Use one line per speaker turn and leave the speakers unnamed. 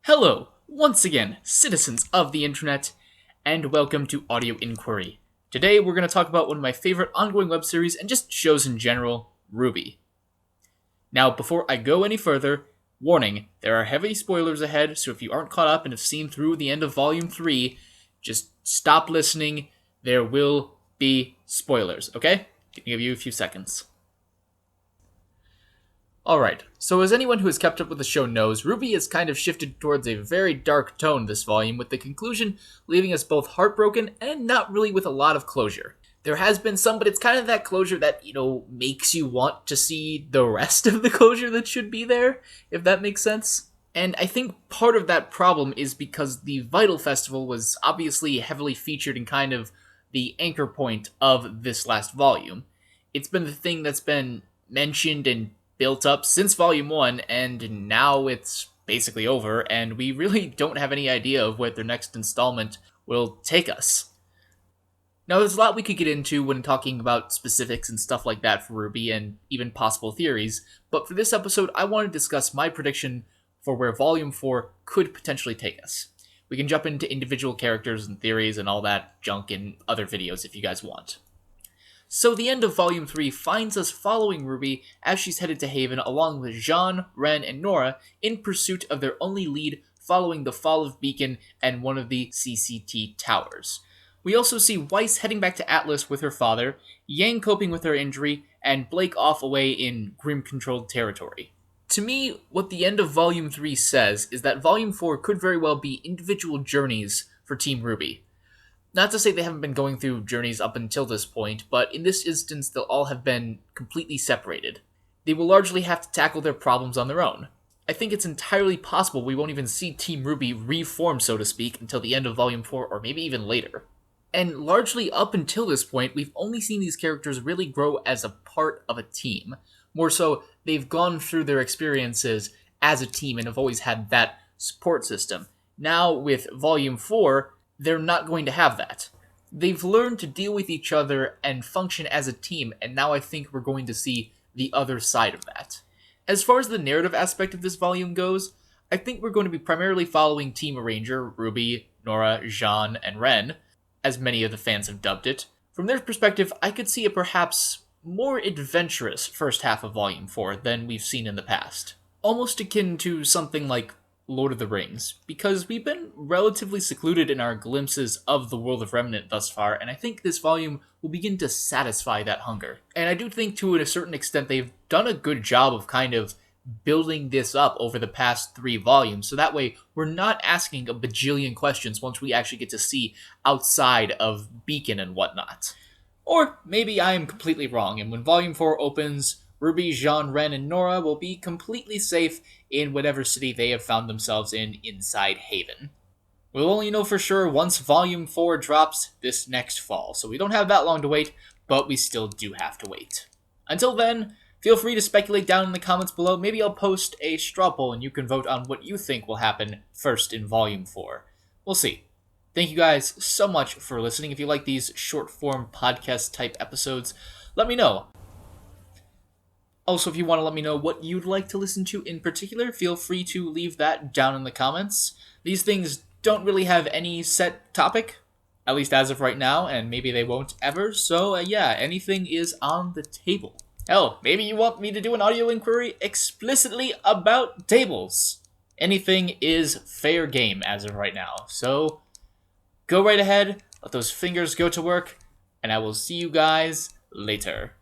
Hello, once again, citizens of the internet, and welcome to Audio Inquiry. Today we're going to talk about one of my favorite ongoing web series and just shows in general, RWBY. Now, before I go any further, warning, there are heavy spoilers ahead, so if you aren't caught up and have seen through the end of Volume 3, just stop listening. There will be spoilers, okay? I'll give you a few seconds. Alright, so as anyone who has kept up with the show knows, RWBY has kind of shifted towards a very dark tone this volume, with the conclusion leaving us both heartbroken and not really with a lot of closure. There has been some, but it's kind of that closure that, makes you want to see the rest of the closure that should be there, if that makes sense. And I think part of that problem is because the Vital Festival was obviously heavily featured in kind of the anchor point of this last volume. It's been the thing that's been mentioned and built up since Volume 1, and now it's basically over, and we really don't have any idea of where their next installment will take us. Now, there's a lot we could get into when talking about specifics and stuff like that for RWBY, and even possible theories, but for this episode, I want to discuss my prediction for where Volume 4 could potentially take us. We can jump into individual characters and theories and all that junk in other videos if you guys want. So the end of Volume 3 finds us following RWBY as she's headed to Haven along with Jean, Ren, and Nora in pursuit of their only lead following the fall of Beacon and one of the CCT towers. We also see Weiss heading back to Atlas with her father, Yang coping with her injury, and Blake off away in Grim-controlled territory. To me, what the end of Volume 3 says is that Volume 4 could very well be individual journeys for Team RWBY. Not to say they haven't been going through journeys up until this point, but in this instance they'll all have been completely separated. They will largely have to tackle their problems on their own. I think it's entirely possible we won't even see Team RWBY reform, so to speak, until the end of Volume 4 or maybe even later. And largely up until this point, we've only seen these characters really grow as a part of a team. More so, they've gone through their experiences as a team and have always had that support system. Now, with Volume 4, they're not going to have that. They've learned to deal with each other and function as a team, and now I think we're going to see the other side of that. As far as the narrative aspect of this volume goes, I think we're going to be primarily following Team Arranger, RWBY, Nora, Jean, and Ren, as many of the fans have dubbed it. From their perspective, I could see a perhaps more adventurous first half of Volume 4 than we've seen in the past. Almost akin to something like Lord of the Rings, because we've been relatively secluded in our glimpses of the world of Remnant thus far, and I think this volume will begin to satisfy that hunger. And I do think to a certain extent they've done a good job of kind of building this up over the past 3 volumes, so that way we're not asking a bajillion questions once we actually get to see outside of Beacon and whatnot. Or maybe I am completely wrong, and when Volume 4 opens, RWBY, Jean, Ren, and Nora will be completely safe in whatever city they have found themselves in inside Haven. We'll only know for sure once Volume 4 drops this next fall, so we don't have that long to wait, but we still do have to wait. Until then, feel free to speculate down in the comments below. Maybe I'll post a straw poll and you can vote on what you think will happen first in Volume 4. We'll see. Thank you guys so much for listening. If you like these short-form podcast-type episodes, let me know. Also, if you want to let me know what you'd like to listen to in particular, feel free to leave that down in the comments. These things don't really have any set topic, at least as of right now, and maybe they won't ever, so yeah, anything is on the table. Hell, maybe you want me to do an audio inquiry explicitly about tables. Anything is fair game as of right now, so go right ahead, let those fingers go to work, and I will see you guys later.